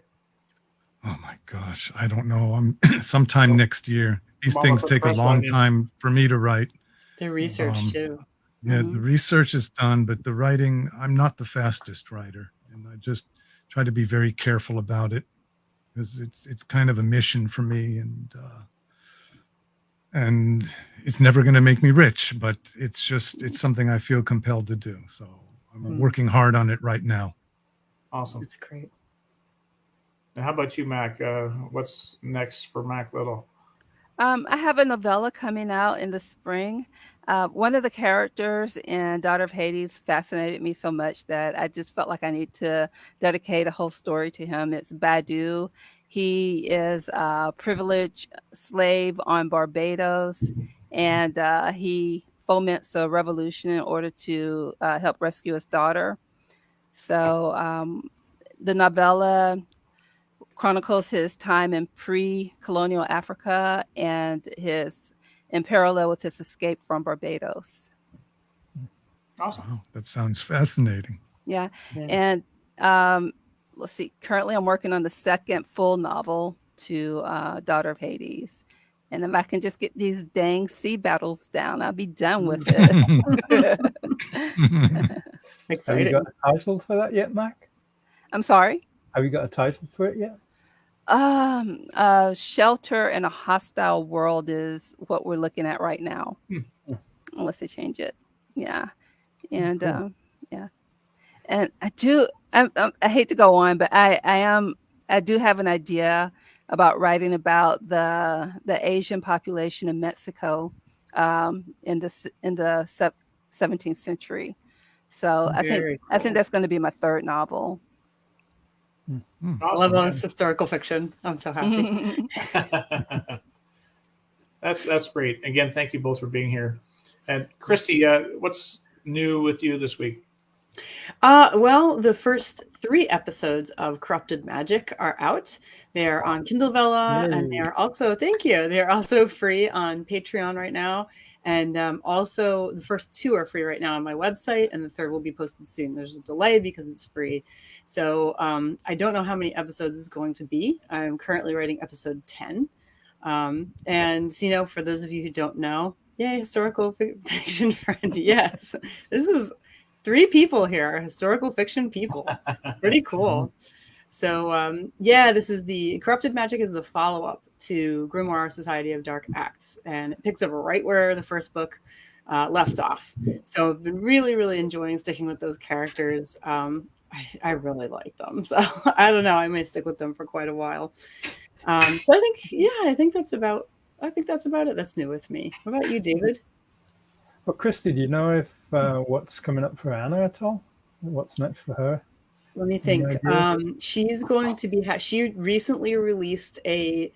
Oh my gosh, I don't know. I'm sometime next year. These Mama things put the take a pressure long on you. time for me to write. The research too. Yeah, the research is done, but the writing, I'm not the fastest writer, and I just try to be very careful about it because it's kind of a mission for me, and it's never going to make me rich, but it's something I feel compelled to do. So I'm working hard on it right now. Awesome. That's great. And how about you, Mac? What's next for Mack Little? I have a novella coming out in the spring. One of the characters in Daughter of Hades fascinated me so much that I just felt like I need to dedicate a whole story to him. It's Badu. He is a privileged slave on Barbados, and he foments a revolution in order to help rescue his daughter. So the novella chronicles his time in pre-colonial Africa and his in parallel with his escape from Barbados. Awesome. Wow, that sounds fascinating. Yeah. Yeah. And let's see, currently I'm working on the second full novel to Daughter of Hades. And if I can just get these dang sea battles down, I'll be done with it. Have you Exciting. got a title for that yet, Mac? I'm sorry. Have you got a title for it yet? Shelter in a hostile world is what we're looking at right now. Unless they change it. Yeah. And Cool. yeah. And I hate to go on, but I do have an idea about writing about the Asian population in Mexico in the 17th century. So Very I think cool. that's going to be my third novel. Love Awesome. all this historical fiction. I'm so happy. That's great. Again, thank you both for being here. And Christie, what's new with you this week? Well, the first 3 episodes of Corrupted Magic are out. They're on Kindle Vella, and Yay. they're also, thank you, they're also free on Patreon right now. And also, the first 2 are free right now on my website, and the third will be posted soon. There's a delay because it's free. So I don't know how many episodes it's going to be. I'm currently writing episode 10. And, for those of you who don't know, yay, historical fiction friend, yes. This is 3 people here, historical fiction people. Pretty cool. So, this is the Corrupted Magic is the follow-up to Grimoire Society of Dark Acts, and it picks up right where the first book left off. So I've been really, really enjoying sticking with those characters. I really like them. So I don't know, I may stick with them for quite a while. So I think that's about it. That's new with me. What about you, David? Well, Christy, do you know if what's coming up for Anna at all? What's next for her? Let me Any think. ideas? She's going to be. She recently released a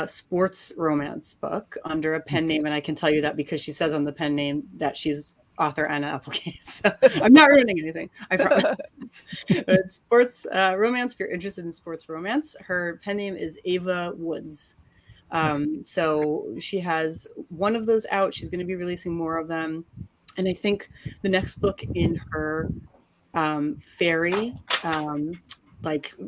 sports romance book under a pen name, and I can tell you that because she says on the pen name that she's author Anna Applegate. So I'm not ruining anything. I promise. But sports romance. If you're interested in sports romance, her pen name is Ava Woods. So she has one of those out. She's going to be releasing more of them, and I think the next book in her fairy,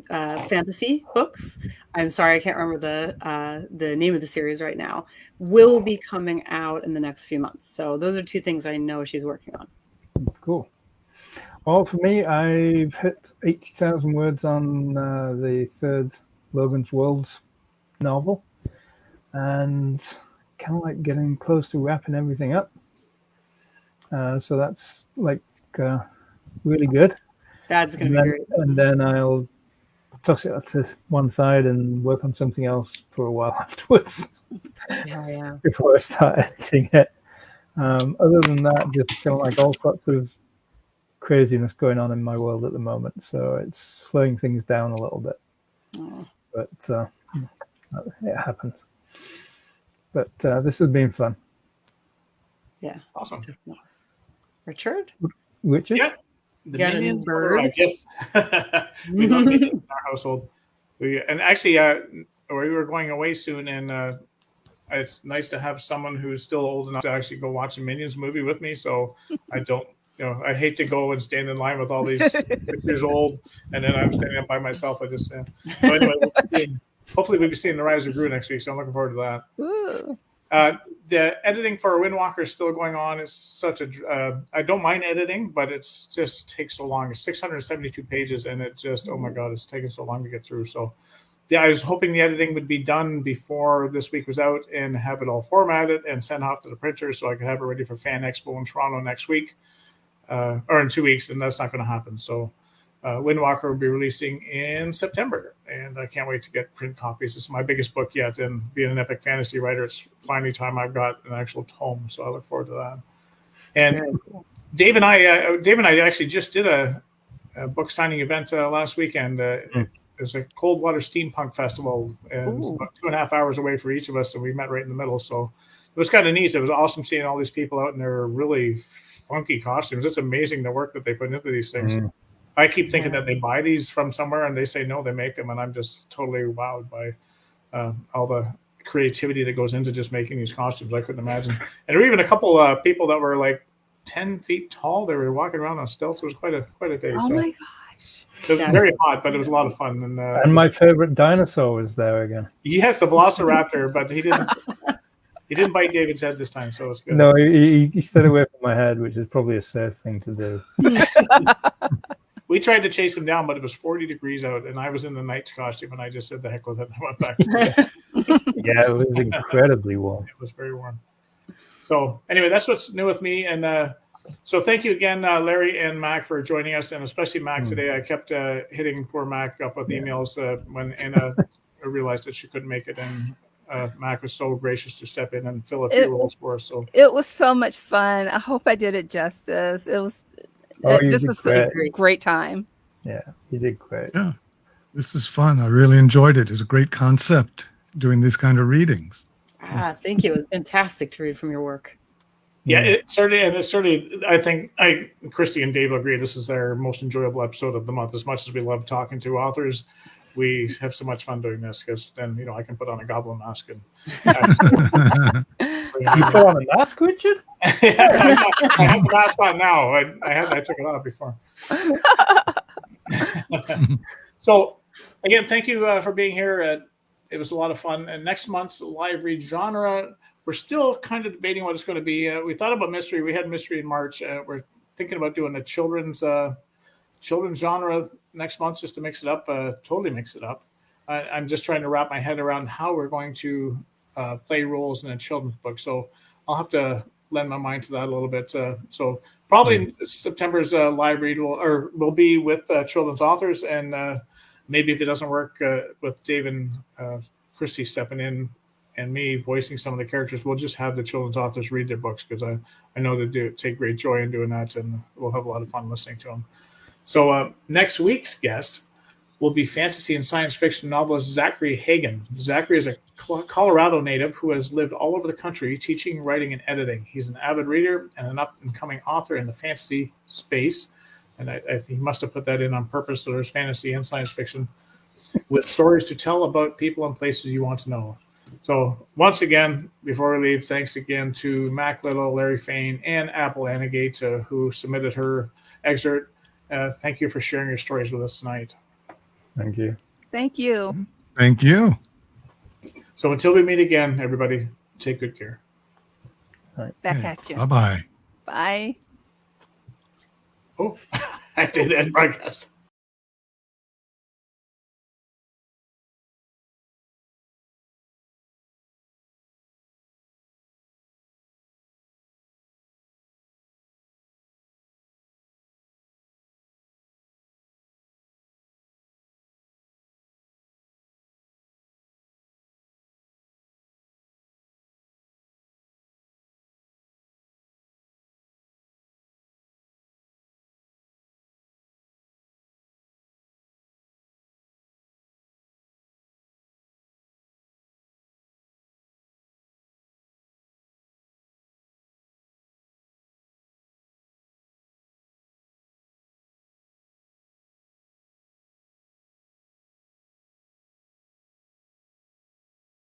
fantasy books. I'm sorry, I can't remember the name of the series right now. Will be coming out in the next few months. So those are two things I know she's working on. Cool. Well, for me, I've hit 80,000 words on the third Logan's World novel, and kind of like getting close to wrapping everything up. So that's like really good. That's going to be great. And then I'll toss it to one side and work on something else for a while afterwards. Yeah. Before I start editing it. Other than that, just kind of like all sorts of craziness going on in my world at the moment. So it's slowing things down a little bit. Oh. But it happens. But this has been fun. Yeah. Awesome. Richard? Richard? Yeah. The got minions a bird? Yes. We love minions in our household. And actually, we were going away soon, and it's nice to have someone who's still old enough to actually go watch a Minions movie with me. So I don't, I hate to go and stand in line with all these 6 years old, and then I'm standing up by myself. I just, So anyway, hopefully we'll be seeing The Rise of Gru next week. So I'm looking forward to that. Ooh. The editing for Windwalker is still going on. It's such a, I don't mind editing, but it's just takes so long. It's 672 pages, and it just, oh my God, it's taking so long to get through. So yeah, I was hoping the editing would be done before this week was out and have it all formatted and sent off to the printer so I could have it ready for Fan Expo in Toronto next week, or in 2 weeks, and that's not going to happen. So Windwalker will be releasing in September, and I can't wait to get print copies. It's my biggest book yet, and being an epic fantasy writer, it's finally time I've got an actual tome, so I look forward to that. And Dave and I actually just did a book signing event last weekend. It was a Coldwater Steampunk Festival, and it was about 2.5 hours away for each of us, and we met right in the middle. So it was kind of neat. It was awesome seeing all these people out in their really funky costumes. It's amazing the work that they put into these things. I keep thinking that they buy these from somewhere, and they say no, they make them, and I'm just totally wowed by all the creativity that goes into just making these costumes. I couldn't imagine. And there were even a couple people that were like 10 feet tall. They were walking around on stilts. It was quite a day. Oh my gosh. It was very hot, but it was a lot of fun. And my favorite dinosaur was there again. Yes, the Velociraptor, but he didn't bite David's head this time, so it's good. No, he stayed away from my head, which is probably a safe thing to do. We tried to chase him down, but it was 40 degrees out, and I was in the knight's costume, and I just said the heck with it. I went back. Yeah, it was incredibly warm. It was very warm. So anyway, that's what's new with me. And so thank you again, Larry and Mac, for joining us, and especially Mac today. I kept hitting poor Mac up with emails when Anna realized that she couldn't make it, and Mac was so gracious to step in and fill a few roles for us. So it was so much fun. I hope I did it justice. It was this was a great time. Yeah, you did great. Yeah, this is fun. I really enjoyed it. It's a great concept doing these kind of readings. Thank you. It was fantastic to read from your work. Yeah, it's certainly. I think Christie and Dave will agree. This is our most enjoyable episode of the month. As much as we love talking to authors, we have so much fun doing this because then I can put on a goblin mask and. You put on a mask, Richard? I have the mask on now. I took it off before. So, again, thank you for being here. It was a lot of fun. And next month's live read genre, we're still kind of debating what it's going to be. We thought about mystery. We had mystery in March. We're thinking about doing a children's genre next month just to mix it up, totally mix it up. I'm just trying to wrap my head around how we're going to play roles in a children's book. So I'll have to lend my mind to that a little bit. So probably September's live read will be with children's authors, and maybe if it doesn't work with Dave and Christie stepping in and me voicing some of the characters, we'll just have the children's authors read their books because I know they take great joy in doing that, and we'll have a lot of fun listening to them. So next week's guest will be fantasy and science fiction novelist Zachary Hagen. Zachary is a Colorado native who has lived all over the country teaching, writing, and editing. He's an avid reader and an up-and-coming author in the fantasy space, and he must have put that in on purpose, so there's fantasy and science fiction with stories to tell about people and places you want to know. So once again, before we leave, thanks again to Mack Little, Larry Feign, and Applegate who submitted her excerpt. thank you for sharing your stories with us tonight. Thank you. Thank you. Thank you. So until we meet again, everybody, take good care. Back at you. Bye-bye. Bye. Oh, I did end broadcast.